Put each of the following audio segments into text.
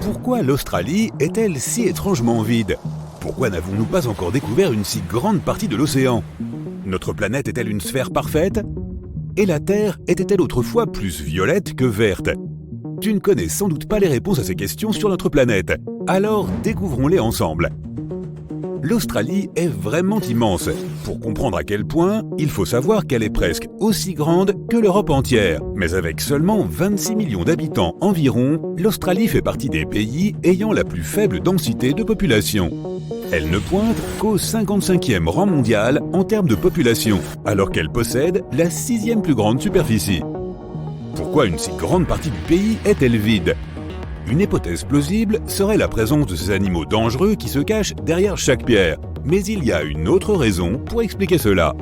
Pourquoi l'Australie est-elle si étrangement vide? Pourquoi n'avons-nous pas encore découvert une si grande partie de l'océan? Notre planète est-elle une sphère parfaite? Et la Terre était-elle autrefois plus violette que verte? Tu ne connais sans doute pas les réponses à ces questions sur notre planète. Alors découvrons-les ensemble. L'Australie est vraiment immense. Pour comprendre à quel point, il faut savoir qu'elle est presque aussi grande que l'Europe entière. Mais avec seulement 26 millions d'habitants environ, l'Australie fait partie des pays ayant la plus faible densité de population. Elle ne pointe qu'au 55e rang mondial en termes de population, alors qu'elle possède la 6e plus grande superficie. Pourquoi une si grande partie du pays est-elle vide? Une hypothèse plausible serait la présence de ces animaux dangereux qui se cachent derrière chaque pierre. Mais il y a une autre raison pour expliquer cela.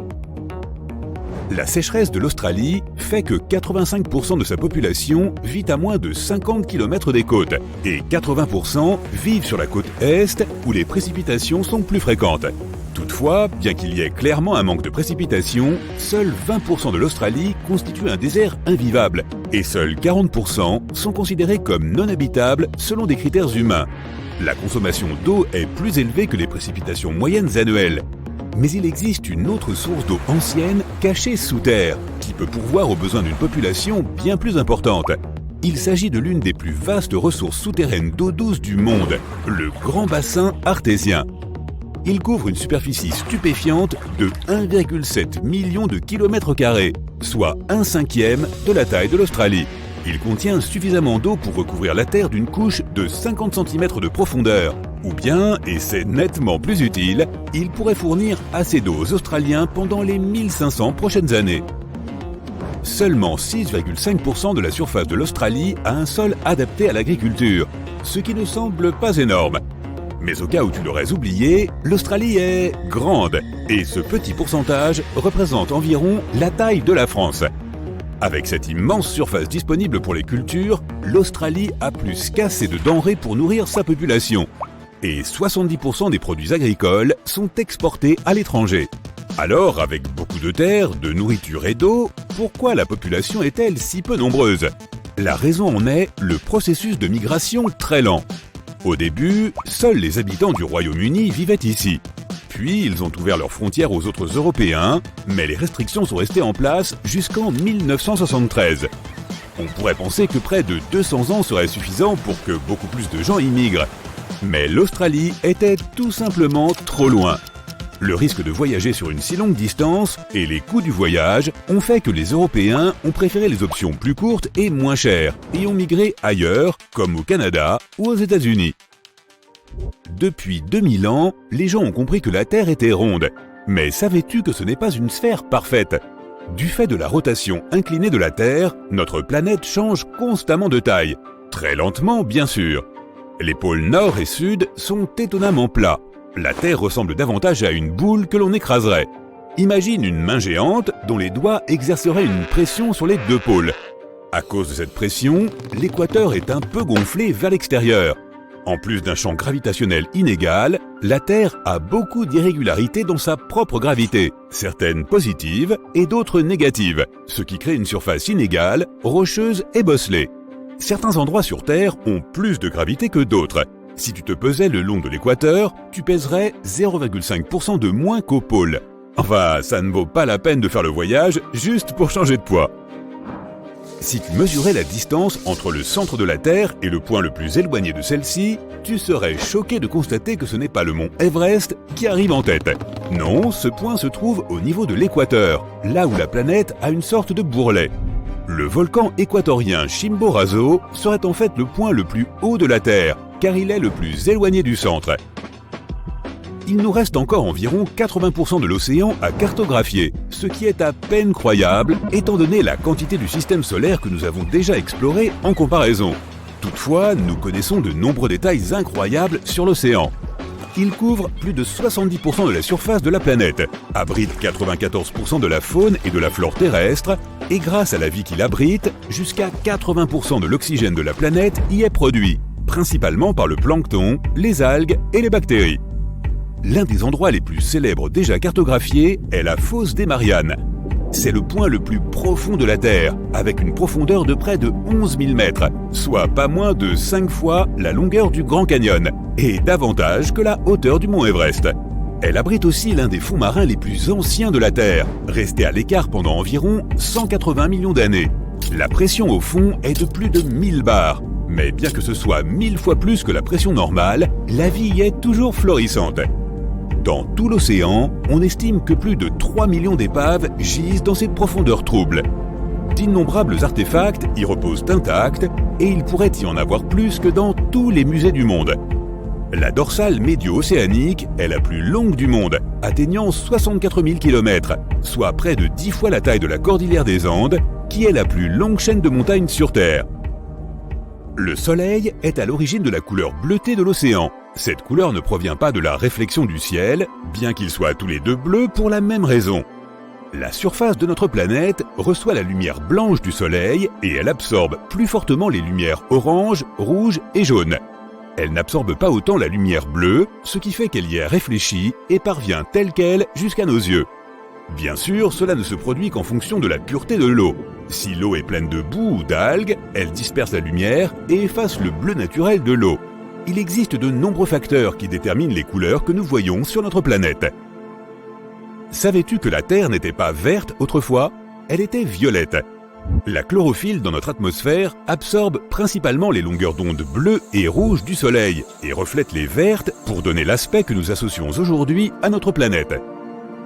La sécheresse de l'Australie fait que 85% de sa population vit à moins de 50 km des côtes et 80% vivent sur la côte est où les précipitations sont plus fréquentes. Toutefois, bien qu'il y ait clairement un manque de précipitations, seuls 20% de l'Australie constituent un désert invivable et seuls 40% sont considérés comme non habitables selon des critères humains. La consommation d'eau est plus élevée que les précipitations moyennes annuelles. Mais il existe une autre source d'eau ancienne cachée sous terre qui peut pourvoir aux besoins d'une population bien plus importante. Il s'agit de l'une des plus vastes ressources souterraines d'eau douce du monde, le Grand Bassin Artésien. Il couvre une superficie stupéfiante de 1,7 million de km², soit 1/5 de la taille de l'Australie. Il contient suffisamment d'eau pour recouvrir la Terre d'une couche de 50 cm de profondeur. Ou bien, et c'est nettement plus utile, il pourrait fournir assez d'eau aux Australiens pendant les 1500 prochaines années. Seulement 6,5% de la surface de l'Australie a un sol adapté à l'agriculture, ce qui ne semble pas énorme. Mais au cas où tu l'aurais oublié, l'Australie est grande, et ce petit pourcentage représente environ la taille de la France. Avec cette immense surface disponible pour les cultures, l'Australie a plus qu'assez de denrées pour nourrir sa population. Et 70% des produits agricoles sont exportés à l'étranger. Alors, avec beaucoup de terre, de nourriture et d'eau, pourquoi la population est-elle si peu nombreuse? La raison en est le processus de migration très lent. Au début, seuls les habitants du Royaume-Uni vivaient ici. Puis, ils ont ouvert leurs frontières aux autres Européens, mais les restrictions sont restées en place jusqu'en 1973. On pourrait penser que près de 200 ans seraient suffisants pour que beaucoup plus de gens immigrent. Mais l'Australie était tout simplement trop loin. Le risque de voyager sur une si longue distance et les coûts du voyage ont fait que les Européens ont préféré les options plus courtes et moins chères et ont migré ailleurs, comme au Canada ou aux États-Unis. Depuis 2000 ans, les gens ont compris que la Terre était ronde. Mais savais-tu que ce n'est pas une sphère parfaite? Du fait de la rotation inclinée de la Terre, notre planète change constamment de taille. Très lentement, bien sûr. Les pôles nord et sud sont étonnamment plats. La Terre ressemble davantage à une boule que l'on écraserait. Imagine une main géante dont les doigts exerceraient une pression sur les deux pôles. À cause de cette pression, l'équateur est un peu gonflé vers l'extérieur. En plus d'un champ gravitationnel inégal, la Terre a beaucoup d'irrégularités dans sa propre gravité, certaines positives et d'autres négatives, ce qui crée une surface inégale, rocheuse et bosselée. Certains endroits sur Terre ont plus de gravité que d'autres. Si tu te pesais le long de l'équateur, tu pèserais 0,5% de moins qu'au pôle. Enfin, ça ne vaut pas la peine de faire le voyage juste pour changer de poids. Si tu mesurais la distance entre le centre de la Terre et le point le plus éloigné de celle-ci, tu serais choqué de constater que ce n'est pas le mont Everest qui arrive en tête. Non, ce point se trouve au niveau de l'équateur, là où la planète a une sorte de bourrelet. Le volcan équatorien Chimborazo serait en fait le point le plus haut de la Terre, car il est le plus éloigné du centre. Il nous reste encore environ 80% de l'océan à cartographier, ce qui est à peine croyable étant donné la quantité du système solaire que nous avons déjà exploré en comparaison. Toutefois, nous connaissons de nombreux détails incroyables sur l'océan. Il couvre plus de 70% de la surface de la planète, abrite 94% de la faune et de la flore terrestre, et grâce à la vie qu'il abrite, jusqu'à 80% de l'oxygène de la planète y est produit, principalement par le plancton, les algues et les bactéries. L'un des endroits les plus célèbres déjà cartographiés est la fosse des Mariannes. C'est le point le plus profond de la Terre, avec une profondeur de près de 11 000 mètres, soit pas moins de 5 fois la longueur du Grand Canyon, et davantage que la hauteur du mont Everest. Elle abrite aussi l'un des fonds marins les plus anciens de la Terre, resté à l'écart pendant environ 180 millions d'années. La pression au fond est de plus de 1000 bars, mais bien que ce soit 1000 fois plus que la pression normale, la vie y est toujours florissante. Dans tout l'océan, on estime que plus de 3 millions d'épaves gisent dans cette profondeur trouble. D'innombrables artefacts y reposent intacts et il pourrait y en avoir plus que dans tous les musées du monde. La dorsale médio-océanique est la plus longue du monde, atteignant 64 000 km, soit près de 10 fois la taille de la cordillère des Andes, qui est la plus longue chaîne de montagnes sur Terre. Le Soleil est à l'origine de la couleur bleutée de l'océan. Cette couleur ne provient pas de la réflexion du ciel, bien qu'ils soient tous les deux bleus pour la même raison. La surface de notre planète reçoit la lumière blanche du Soleil et elle absorbe plus fortement les lumières orange, rouge et jaune. Elle n'absorbe pas autant la lumière bleue, ce qui fait qu'elle y est réfléchie et parvient telle qu'elle jusqu'à nos yeux. Bien sûr, cela ne se produit qu'en fonction de la pureté de l'eau. Si l'eau est pleine de boue ou d'algues, elle disperse la lumière et efface le bleu naturel de l'eau. Il existe de nombreux facteurs qui déterminent les couleurs que nous voyons sur notre planète. Savais-tu que la Terre n'était pas verte autrefois? Elle était violette. La chlorophylle dans notre atmosphère absorbe principalement les longueurs d'onde bleues et rouges du Soleil et reflète les vertes pour donner l'aspect que nous associons aujourd'hui à notre planète.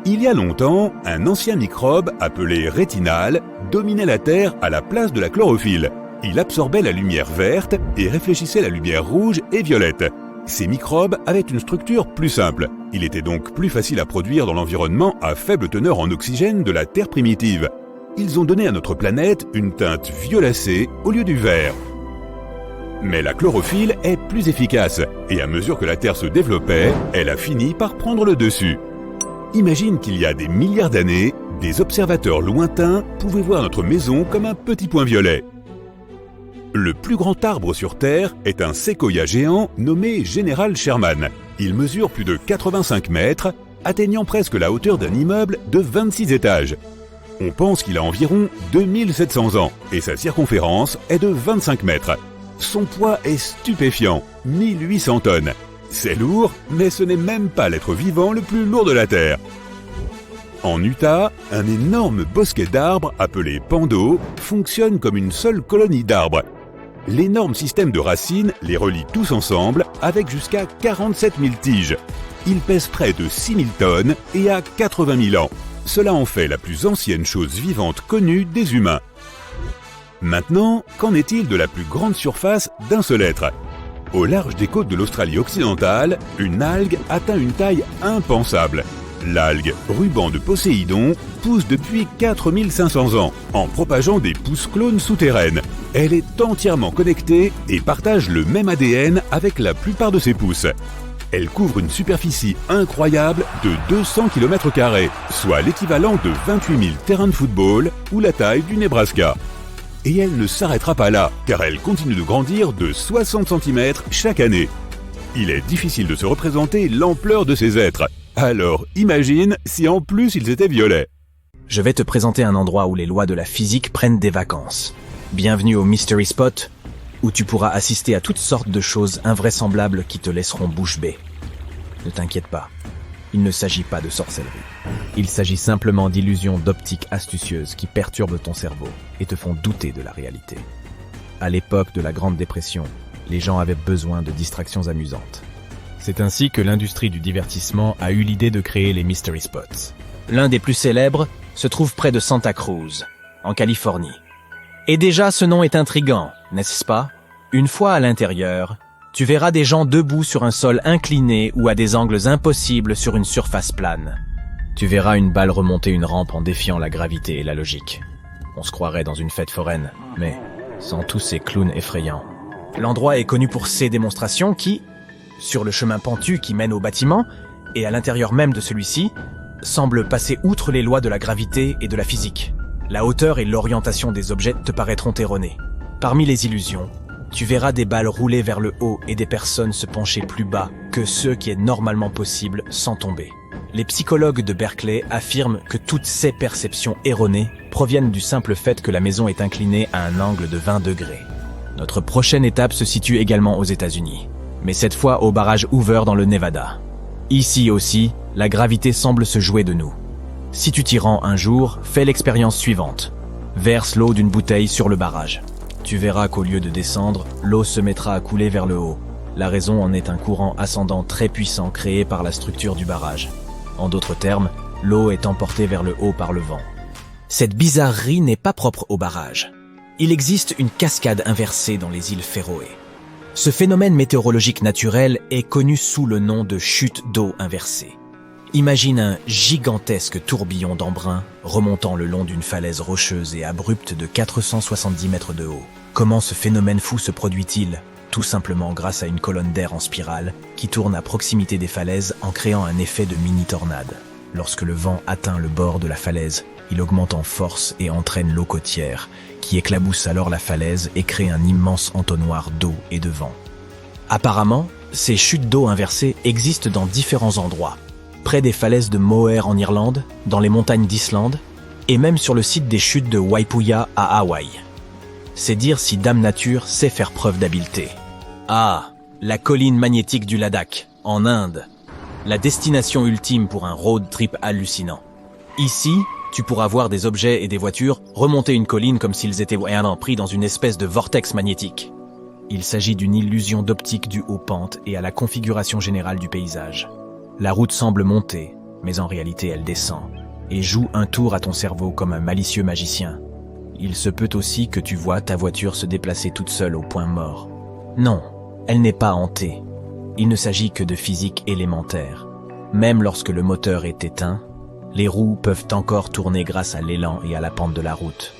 Il y a longtemps, un ancien microbe appelé rétinal dominait la Terre à la place de la chlorophylle. Il absorbait la lumière verte et réfléchissait la lumière rouge et violette. Ces microbes avaient une structure plus simple. Il était donc plus facile à produire dans l'environnement à faible teneur en oxygène de la Terre primitive. Ils ont donné à notre planète une teinte violacée au lieu du vert. Mais la chlorophylle est plus efficace, et à mesure que la Terre se développait, elle a fini par prendre le dessus. Imagine qu'il y a des milliards d'années, des observateurs lointains pouvaient voir notre maison comme un petit point violet. Le plus grand arbre sur Terre est un séquoia géant nommé General Sherman. Il mesure plus de 85 mètres, atteignant presque la hauteur d'un immeuble de 26 étages. On pense qu'il a environ 2700 ans et sa circonférence est de 25 mètres. Son poids est stupéfiant, 1800 tonnes. C'est lourd, mais ce n'est même pas l'être vivant le plus lourd de la Terre. En Utah, un énorme bosquet d'arbres appelé Pando fonctionne comme une seule colonie d'arbres. L'énorme système de racines les relie tous ensemble avec jusqu'à 47 000 tiges. Il pèse près de 6 000 tonnes et a 80 000 ans. Cela en fait la plus ancienne chose vivante connue des humains. Maintenant, qu'en est-il de la plus grande surface d'un seul être? Au large des côtes de l'Australie occidentale, une algue atteint une taille impensable. L'algue ruban de Poséidon pousse depuis 4500 ans, en propageant des pousses-clones souterraines. Elle est entièrement connectée et partage le même ADN avec la plupart de ses pousses. Elle couvre une superficie incroyable de 200 km², soit l'équivalent de 28 000 terrains de football ou la taille du Nebraska. Et elle ne s'arrêtera pas là, car elle continue de grandir de 60 cm chaque année. Il est difficile de se représenter l'ampleur de ces êtres. Alors imagine si en plus ils étaient violets. Je vais te présenter un endroit où les lois de la physique prennent des vacances. Bienvenue au Mystery Spot, où tu pourras assister à toutes sortes de choses invraisemblables qui te laisseront bouche bée. Ne t'inquiète pas, il ne s'agit pas de sorcellerie. Il s'agit simplement d'illusions d'optique astucieuses qui perturbent ton cerveau et te font douter de la réalité. À l'époque de la Grande Dépression, les gens avaient besoin de distractions amusantes. C'est ainsi que l'industrie du divertissement a eu l'idée de créer les Mystery Spots. L'un des plus célèbres se trouve près de Santa Cruz, en Californie. Et déjà, ce nom est intriguant, n'est-ce pas? Une fois à l'intérieur, tu verras des gens debout sur un sol incliné ou à des angles impossibles sur une surface plane. Tu verras une balle remonter une rampe en défiant la gravité et la logique. On se croirait dans une fête foraine, mais sans tous ces clowns effrayants. L'endroit est connu pour ses démonstrations qui, sur le chemin pentu qui mène au bâtiment, et à l'intérieur même de celui-ci, semblent passer outre les lois de la gravité et de la physique. La hauteur et l'orientation des objets te paraîtront erronées. Parmi les illusions, tu verras des balles rouler vers le haut et des personnes se pencher plus bas que ce qui est normalement possible sans tomber. Les psychologues de Berkeley affirment que toutes ces perceptions erronées proviennent du simple fait que la maison est inclinée à un angle de 20 degrés. Notre prochaine étape se situe également aux États-Unis, mais cette fois au barrage Hoover dans le Nevada. Ici aussi, la gravité semble se jouer de nous. Si tu t'y rends un jour, fais l'expérience suivante. Verse l'eau d'une bouteille sur le barrage. Tu verras qu'au lieu de descendre, l'eau se mettra à couler vers le haut. La raison en est un courant ascendant très puissant créé par la structure du barrage. En d'autres termes, l'eau est emportée vers le haut par le vent. Cette bizarrerie n'est pas propre au barrage. Il existe une cascade inversée dans les îles Féroé. Ce phénomène météorologique naturel est connu sous le nom de chute d'eau inversée. Imagine un gigantesque tourbillon d'embrun remontant le long d'une falaise rocheuse et abrupte de 470 mètres de haut. Comment ce phénomène fou se produit-il ? Tout simplement grâce à une colonne d'air en spirale qui tourne à proximité des falaises en créant un effet de mini-tornade. Lorsque le vent atteint le bord de la falaise, il augmente en force et entraîne l'eau côtière, qui éclabousse alors la falaise et crée un immense entonnoir d'eau et de vent. Apparemment, ces chutes d'eau inversées existent dans différents endroits, près des falaises de Moher en Irlande, dans les montagnes d'Islande, et même sur le site des chutes de Waipuya à Hawaï. C'est dire si Dame Nature sait faire preuve d'habileté. Ah, la colline magnétique du Ladakh, en Inde. La destination ultime pour un road trip hallucinant. Ici, tu pourras voir des objets et des voitures remonter une colline comme s'ils étaient pris dans une espèce de vortex magnétique. Il s'agit d'une illusion d'optique due aux pentes et à la configuration générale du paysage. La route semble monter, mais en réalité elle descend, et joue un tour à ton cerveau comme un malicieux magicien. Il se peut aussi que tu vois ta voiture se déplacer toute seule au point mort. Non, elle n'est pas hantée. Il ne s'agit que de physique élémentaire. Même lorsque le moteur est éteint, les roues peuvent encore tourner grâce à l'élan et à la pente de la route.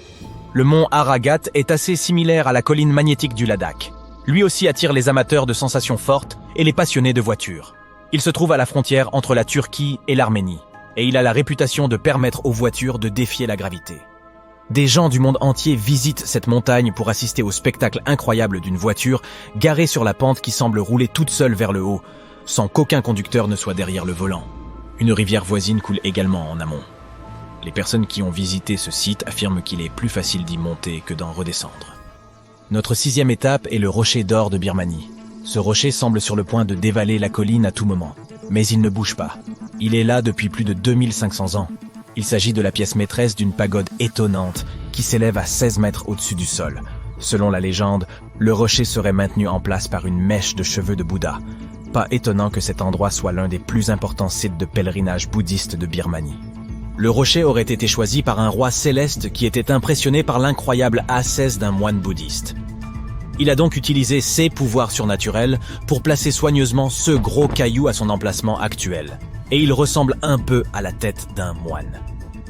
Le mont Aragat est assez similaire à la colline magnétique du Ladakh. Lui aussi attire les amateurs de sensations fortes et les passionnés de voitures. Il se trouve à la frontière entre la Turquie et l'Arménie, et il a la réputation de permettre aux voitures de défier la gravité. Des gens du monde entier visitent cette montagne pour assister au spectacle incroyable d'une voiture garée sur la pente qui semble rouler toute seule vers le haut, sans qu'aucun conducteur ne soit derrière le volant. Une rivière voisine coule également en amont. Les personnes qui ont visité ce site affirment qu'il est plus facile d'y monter que d'en redescendre. Notre 6e étape est le rocher d'or de Birmanie. Ce rocher semble sur le point de dévaler la colline à tout moment, mais il ne bouge pas. Il est là depuis plus de 2500 ans. Il s'agit de la pièce maîtresse d'une pagode étonnante qui s'élève à 16 mètres au-dessus du sol. Selon la légende, le rocher serait maintenu en place par une mèche de cheveux de Bouddha. Pas étonnant que cet endroit soit l'un des plus importants sites de pèlerinage bouddhiste de Birmanie. Le rocher aurait été choisi par un roi céleste qui était impressionné par l'incroyable ascèse d'un moine bouddhiste. Il a donc utilisé ses pouvoirs surnaturels pour placer soigneusement ce gros caillou à son emplacement actuel. Et il ressemble un peu à la tête d'un moine.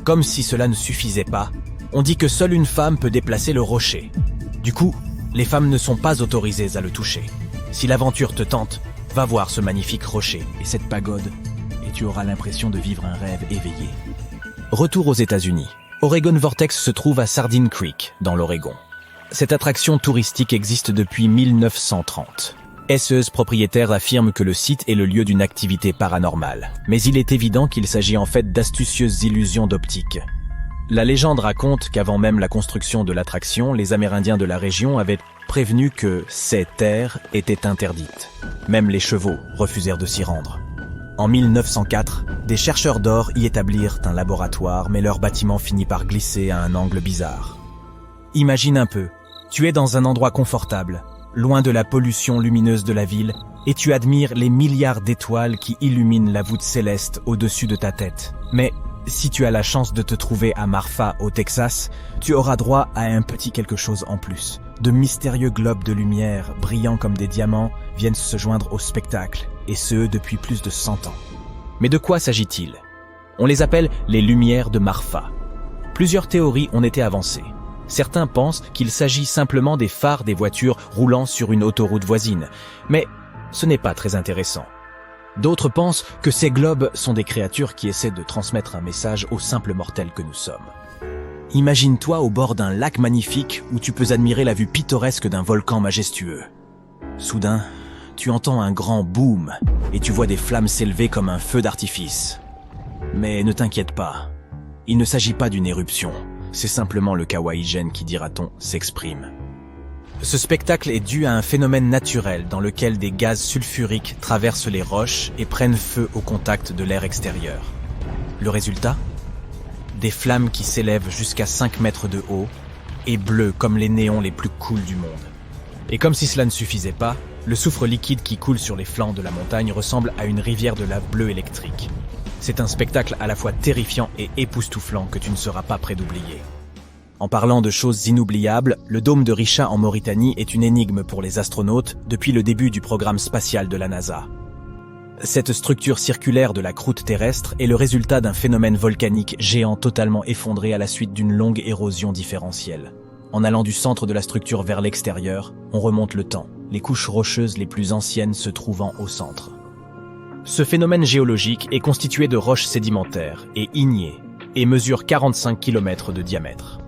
Comme si cela ne suffisait pas, on dit que seule une femme peut déplacer le rocher. Du coup, les femmes ne sont pas autorisées à le toucher. Si l'aventure te tente, va voir ce magnifique rocher et cette pagode, et tu auras l'impression de vivre un rêve éveillé. Retour aux États-Unis. Oregon Vortex se trouve à Sardine Creek, dans l'Oregon. Cette attraction touristique existe depuis 1930. SES propriétaire affirme que le site est le lieu d'une activité paranormale, mais il est évident qu'il s'agit en fait d'astucieuses illusions d'optique. La légende raconte qu'avant même la construction de l'attraction, les Amérindiens de la région avaient prévenu que ces terres étaient interdites. Même les chevaux refusèrent de s'y rendre. En 1904, des chercheurs d'or y établirent un laboratoire, mais leur bâtiment finit par glisser à un angle bizarre. Imagine un peu, tu es dans un endroit confortable, loin de la pollution lumineuse de la ville, et tu admires les milliards d'étoiles qui illuminent la voûte céleste au-dessus de ta tête. Mais si tu as la chance de te trouver à Marfa, au Texas, tu auras droit à un petit quelque chose en plus. De mystérieux globes de lumière, brillants comme des diamants, viennent se joindre au spectacle, et ce depuis plus de 100 ans. Mais de quoi s'agit-il ? On les appelle les lumières de Marfa. Plusieurs théories ont été avancées. Certains pensent qu'il s'agit simplement des phares des voitures roulant sur une autoroute voisine, mais ce n'est pas très intéressant. D'autres pensent que ces globes sont des créatures qui essaient de transmettre un message aux simples mortels que nous sommes. Imagine-toi au bord d'un lac magnifique où tu peux admirer la vue pittoresque d'un volcan majestueux. Soudain, tu entends un grand boom et tu vois des flammes s'élever comme un feu d'artifice. Mais ne t'inquiète pas, il ne s'agit pas d'une éruption, c'est simplement le kawaii-gen qui, dira-t-on, s'exprime. Ce spectacle est dû à un phénomène naturel dans lequel des gaz sulfuriques traversent les roches et prennent feu au contact de l'air extérieur. Le résultat ? Des flammes qui s'élèvent jusqu'à 5 mètres de haut et bleues comme les néons les plus cools du monde. Et comme si cela ne suffisait pas, le soufre liquide qui coule sur les flancs de la montagne ressemble à une rivière de lave bleue électrique. C'est un spectacle à la fois terrifiant et époustouflant que tu ne seras pas près d'oublier. En parlant de choses inoubliables, le dôme de Risha en Mauritanie est une énigme pour les astronautes depuis le début du programme spatial de la NASA. Cette structure circulaire de la croûte terrestre est le résultat d'un phénomène volcanique géant totalement effondré à la suite d'une longue érosion différentielle. En allant du centre de la structure vers l'extérieur, on remonte le temps, les couches rocheuses les plus anciennes se trouvant au centre. Ce phénomène géologique est constitué de roches sédimentaires et ignées et mesure 45 km de diamètre.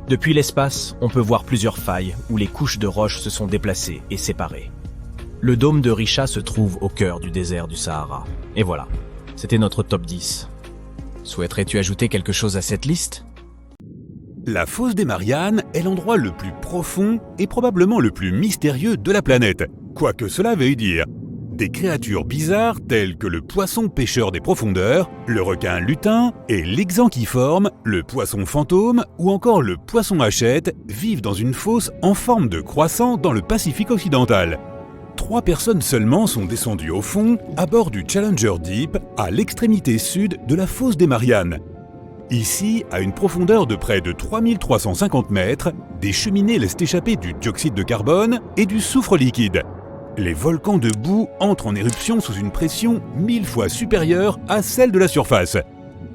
Depuis l'espace, on peut voir plusieurs failles où les couches de roches se sont déplacées et séparées. Le dôme de Risha se trouve au cœur du désert du Sahara. Et voilà, c'était notre top 10. Souhaiterais-tu ajouter quelque chose à cette liste ? La fosse des Mariannes est l'endroit le plus profond et probablement le plus mystérieux de la planète, quoi que cela veuille dire. Des créatures bizarres telles que le poisson pêcheur des profondeurs, le requin lutin et l'exanquiforme, le poisson fantôme ou encore le poisson hachette vivent dans une fosse en forme de croissant dans le Pacifique occidental. 3 personnes seulement sont descendues au fond à bord du Challenger Deep à l'extrémité sud de la fosse des Mariannes. Ici, à une profondeur de près de 3350 mètres, des cheminées laissent échapper du dioxyde de carbone et du soufre liquide. Les volcans de boue entrent en éruption sous une pression 1000 fois supérieure à celle de la surface.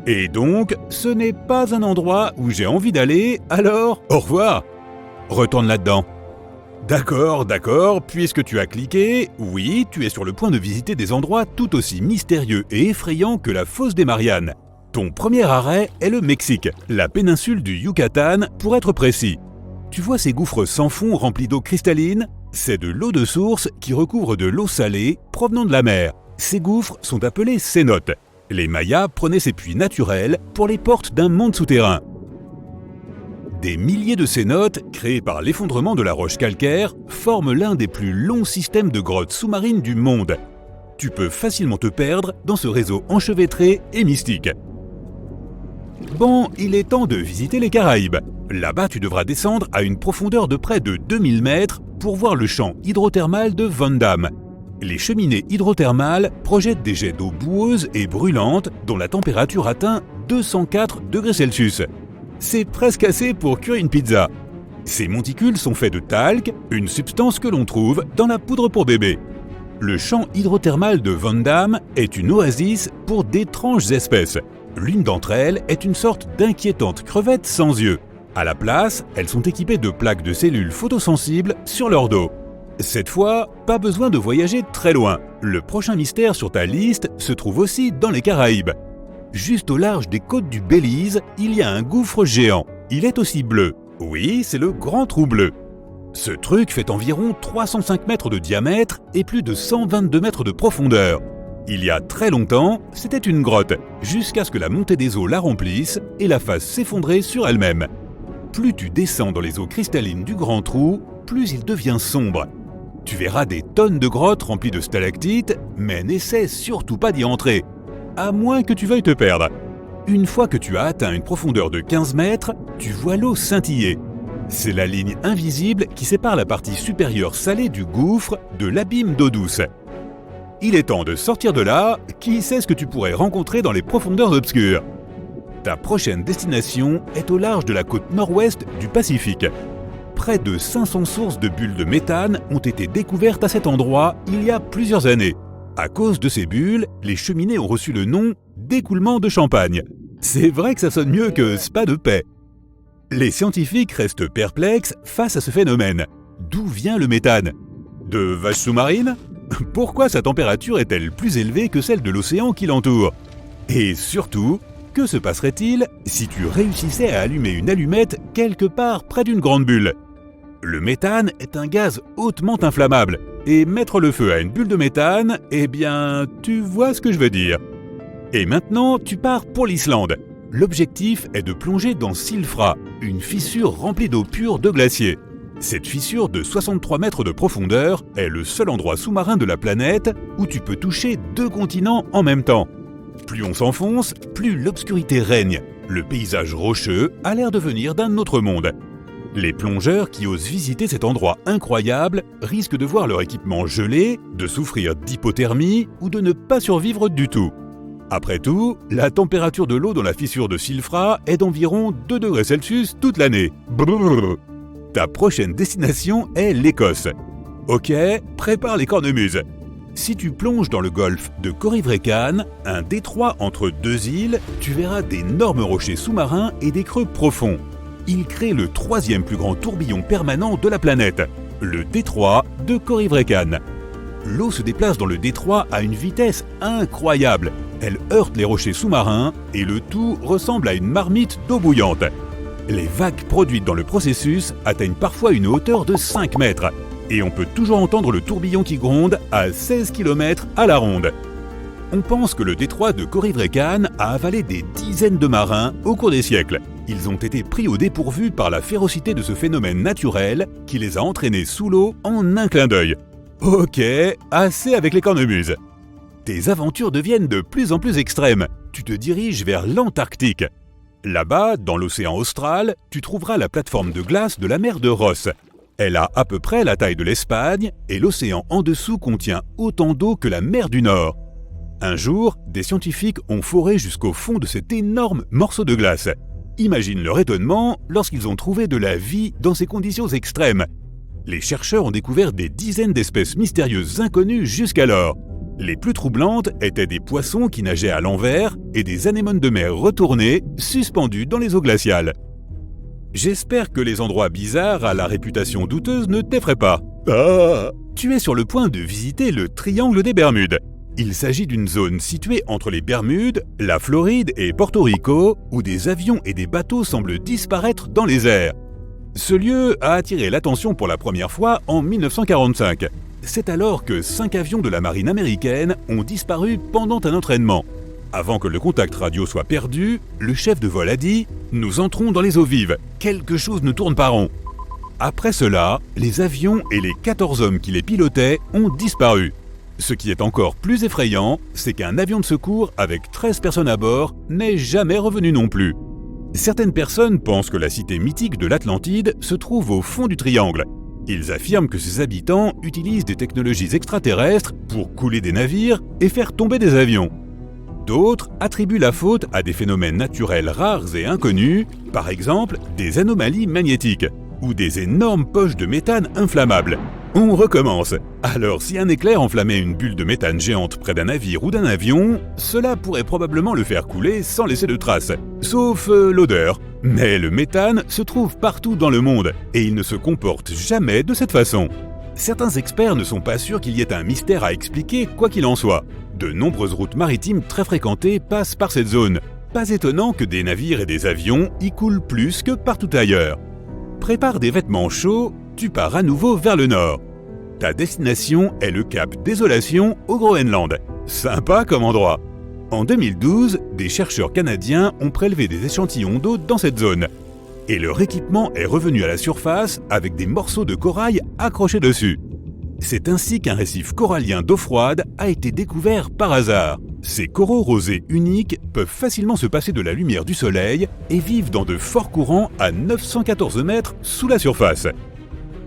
Et donc, ce n'est pas un endroit où j'ai envie d'aller, alors au revoir. Retourne là-dedans. D'accord, puisque tu as cliqué, oui, tu es sur le point de visiter des endroits tout aussi mystérieux et effrayants que la fosse des Mariannes. Ton premier arrêt est le Mexique, la péninsule du Yucatan pour être précis. Tu vois ces gouffres sans fond remplis d'eau cristalline ? C'est de l'eau de source qui recouvre de l'eau salée provenant de la mer. Ces gouffres sont appelés cénotes. Les Mayas prenaient ces puits naturels pour les portes d'un monde souterrain. Des milliers de cénotes, créés par l'effondrement de la roche calcaire, forment l'un des plus longs systèmes de grottes sous-marines du monde. Tu peux facilement te perdre dans ce réseau enchevêtré et mystique. Bon, il est temps de visiter les Caraïbes. Là-bas, tu devras descendre à une profondeur de près de 2000 mètres pour voir le champ hydrothermal de Van Damme. Les cheminées hydrothermales projettent des jets d'eau boueuse et brûlante dont la température atteint 204 degrés Celsius. C'est presque assez pour cuire une pizza. Ces monticules sont faits de talc, une substance que l'on trouve dans la poudre pour bébé. Le champ hydrothermal de Van Damme est une oasis pour d'étranges espèces. L'une d'entre elles est une sorte d'inquiétante crevette sans yeux. À la place, elles sont équipées de plaques de cellules photosensibles sur leur dos. Cette fois, pas besoin de voyager très loin. Le prochain mystère sur ta liste se trouve aussi dans les Caraïbes. Juste au large des côtes du Belize, il y a un gouffre géant. Il est aussi bleu. Oui, c'est le Grand Trou Bleu. Ce truc fait environ 305 mètres de diamètre et plus de 122 mètres de profondeur. Il y a très longtemps, c'était une grotte, jusqu'à ce que la montée des eaux la remplisse et la fasse s'effondrer sur elle-même. Plus tu descends dans les eaux cristallines du Grand Trou, plus il devient sombre. Tu verras des tonnes de grottes remplies de stalactites, mais n'essaie surtout pas d'y entrer, à moins que tu veuilles te perdre. Une fois que tu as atteint une profondeur de 15 mètres, tu vois l'eau scintiller. C'est la ligne invisible qui sépare la partie supérieure salée du gouffre de l'abîme d'eau douce. Il est temps de sortir de là, qui sait ce que tu pourrais rencontrer dans les profondeurs obscures. Ta prochaine destination est au large de la côte nord-ouest du Pacifique. Près de 500 sources de bulles de méthane ont été découvertes à cet endroit il y a plusieurs années. À cause de ces bulles, les cheminées ont reçu le nom d'écoulement de champagne. C'est vrai que ça sonne mieux que spa de paix. Les scientifiques restent perplexes face à ce phénomène. D'où vient le méthane ? De vaches sous-marines ? Pourquoi sa température est-elle plus élevée que celle de l'océan qui l'entoure ? Et surtout, que se passerait-il si tu réussissais à allumer une allumette quelque part près d'une grande bulle ? Le méthane est un gaz hautement inflammable, et mettre le feu à une bulle de méthane, eh bien, tu vois ce que je veux dire. Et maintenant, tu pars pour l'Islande. L'objectif est de plonger dans Silfra, une fissure remplie d'eau pure de glacier. Cette fissure de 63 mètres de profondeur est le seul endroit sous-marin de la planète où tu peux toucher 2 continents en même temps. Plus on s'enfonce, plus l'obscurité règne. Le paysage rocheux a l'air de venir d'un autre monde. Les plongeurs qui osent visiter cet endroit incroyable risquent de voir leur équipement gelé, de souffrir d'hypothermie ou de ne pas survivre du tout. Après tout, la température de l'eau dans la fissure de Silfra est d'environ 2 degrés Celsius toute l'année. Brrr. Ta prochaine destination est l'Écosse. Ok, prépare les cornemuses. Si tu plonges dans le golfe de Corryvreckan, un détroit entre 2 îles, tu verras d'énormes rochers sous-marins et des creux profonds. Ils créent le 3e plus grand tourbillon permanent de la planète, le détroit de Corryvreckan. L'eau se déplace dans le détroit à une vitesse incroyable. Elle heurte les rochers sous-marins et le tout ressemble à une marmite d'eau bouillante. Les vagues produites dans le processus atteignent parfois une hauteur de 5 mètres et on peut toujours entendre le tourbillon qui gronde à 16 km à la ronde. On pense que le détroit de Corryvreckan a avalé des dizaines de marins au cours des siècles. Ils ont été pris au dépourvu par la férocité de ce phénomène naturel qui les a entraînés sous l'eau en un clin d'œil. Ok, assez avec les cornemuses. Tes aventures deviennent de plus en plus extrêmes. Tu te diriges vers l'Antarctique. Là-bas, dans l'océan austral, tu trouveras la plateforme de glace de la mer de Ross. Elle a à peu près la taille de l'Espagne et l'océan en dessous contient autant d'eau que la mer du Nord. Un jour, des scientifiques ont foré jusqu'au fond de cet énorme morceau de glace. Imagine leur étonnement lorsqu'ils ont trouvé de la vie dans ces conditions extrêmes. Les chercheurs ont découvert des dizaines d'espèces mystérieuses inconnues jusqu'alors. Les plus troublantes étaient des poissons qui nageaient à l'envers et des anémones de mer retournées, suspendus dans les eaux glaciales. J'espère que les endroits bizarres à la réputation douteuse ne t'effraient pas. Ah, tu es sur le point de visiter le Triangle des Bermudes. Il s'agit d'une zone située entre les Bermudes, la Floride et Porto Rico, où des avions et des bateaux semblent disparaître dans les airs. Ce lieu a attiré l'attention pour la première fois en 1945. C'est alors que 5 avions de la marine américaine ont disparu pendant un entraînement. Avant que le contact radio soit perdu, le chef de vol a dit « Nous entrons dans les eaux vives, quelque chose ne tourne pas rond ». Après cela, les avions et les 14 hommes qui les pilotaient ont disparu. Ce qui est encore plus effrayant, c'est qu'un avion de secours avec 13 personnes à bord n'est jamais revenu non plus. Certaines personnes pensent que la cité mythique de l'Atlantide se trouve au fond du triangle. Ils affirment que ses habitants utilisent des technologies extraterrestres pour couler des navires et faire tomber des avions. D'autres attribuent la faute à des phénomènes naturels rares et inconnus, par exemple des anomalies magnétiques ou des énormes poches de méthane inflammables. On recommence. Alors si un éclair enflammait une bulle de méthane géante près d'un navire ou d'un avion, cela pourrait probablement le faire couler sans laisser de traces, sauf l'odeur. Mais le méthane se trouve partout dans le monde et il ne se comporte jamais de cette façon. Certains experts ne sont pas sûrs qu'il y ait un mystère à expliquer quoi qu'il en soit. De nombreuses routes maritimes très fréquentées passent par cette zone. Pas étonnant que des navires et des avions y coulent plus que partout ailleurs. Prépare des vêtements chauds, tu pars à nouveau vers le nord. Ta destination est le cap Désolation au Groenland. Sympa comme endroit. En 2012, des chercheurs canadiens ont prélevé des échantillons d'eau dans cette zone. Et leur équipement est revenu à la surface avec des morceaux de corail accrochés dessus. C'est ainsi qu'un récif corallien d'eau froide a été découvert par hasard. Ces coraux rosés uniques peuvent facilement se passer de la lumière du soleil et vivent dans de forts courants à 914 mètres sous la surface.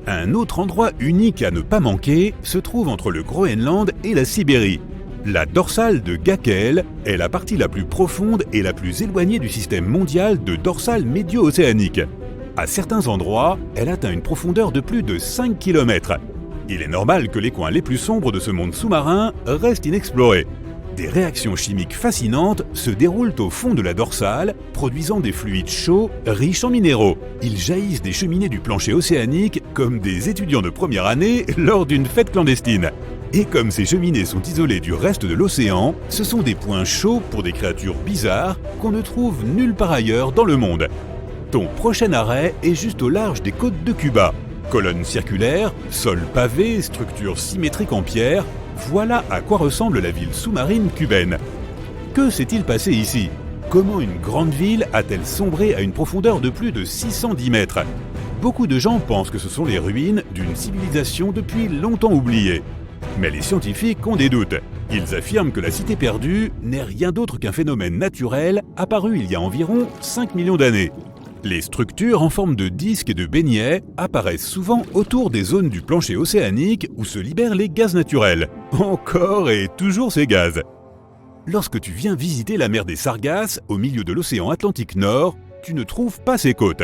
Un autre endroit unique à ne pas manquer se trouve entre le Groenland et la Sibérie. La dorsale de Gakkel est la partie la plus profonde et la plus éloignée du système mondial de dorsale médio-océanique. À certains endroits, elle atteint une profondeur de plus de 5 km. Il est normal que les coins les plus sombres de ce monde sous-marin restent inexplorés. Des réactions chimiques fascinantes se déroulent au fond de la dorsale, produisant des fluides chauds riches en minéraux. Ils jaillissent des cheminées du plancher océanique comme des étudiants de première année lors d'une fête clandestine. Et comme ces cheminées sont isolées du reste de l'océan, ce sont des points chauds pour des créatures bizarres qu'on ne trouve nulle part ailleurs dans le monde. Ton prochain arrêt est juste au large des côtes de Cuba. Colonnes circulaires, sol pavé, structures symétriques en pierre, voilà à quoi ressemble la ville sous-marine cubaine. Que s'est-il passé ici? Comment une grande ville a-t-elle sombré à une profondeur de plus de 610 mètres? Beaucoup de gens pensent que ce sont les ruines d'une civilisation depuis longtemps oubliée. Mais les scientifiques ont des doutes. Ils affirment que la cité perdue n'est rien d'autre qu'un phénomène naturel apparu il y a environ 5 millions d'années. Les structures en forme de disques et de beignets apparaissent souvent autour des zones du plancher océanique où se libèrent les gaz naturels. Encore et toujours ces gaz. Lorsque tu viens visiter la mer des Sargasses, au milieu de l'océan Atlantique Nord, tu ne trouves pas ses côtes.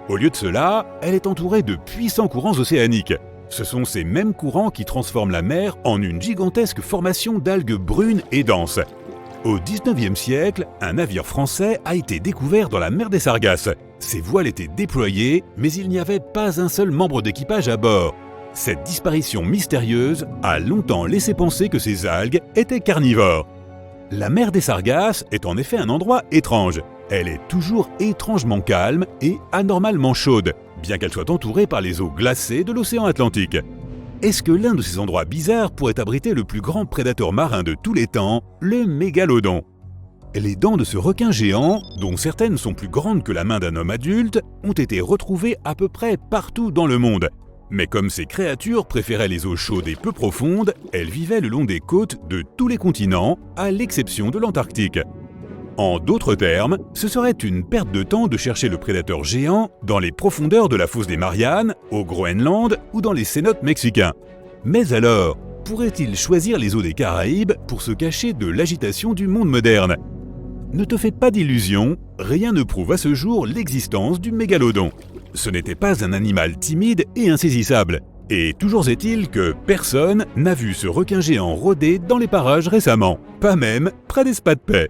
Au lieu de cela, elle est entourée de puissants courants océaniques. Ce sont ces mêmes courants qui transforment la mer en une gigantesque formation d'algues brunes et denses. Au XIXe siècle, un navire français a été découvert dans la mer des Sargasses. Ses voiles étaient déployées, mais il n'y avait pas un seul membre d'équipage à bord. Cette disparition mystérieuse a longtemps laissé penser que ces algues étaient carnivores. La mer des Sargasses est en effet un endroit étrange. Elle est toujours étrangement calme et anormalement chaude, bien qu'elle soit entourée par les eaux glacées de l'océan Atlantique. Est-ce que l'un de ces endroits bizarres pourrait abriter le plus grand prédateur marin de tous les temps, le mégalodon? Les dents de ce requin géant, dont certaines sont plus grandes que la main d'un homme adulte, ont été retrouvées à peu près partout dans le monde. Mais comme ces créatures préféraient les eaux chaudes et peu profondes, elles vivaient le long des côtes de tous les continents, à l'exception de l'Antarctique. En d'autres termes, ce serait une perte de temps de chercher le prédateur géant dans les profondeurs de la fosse des Mariannes, au Groenland ou dans les cénotes mexicains. Mais alors, pourrait-il choisir les eaux des Caraïbes pour se cacher de l'agitation du monde moderne? Ne te fais pas d'illusions, rien ne prouve à ce jour l'existence du mégalodon. Ce n'était pas un animal timide et insaisissable. Et toujours est-il que personne n'a vu ce requin géant rôder dans les parages récemment, pas même près des spas de paix.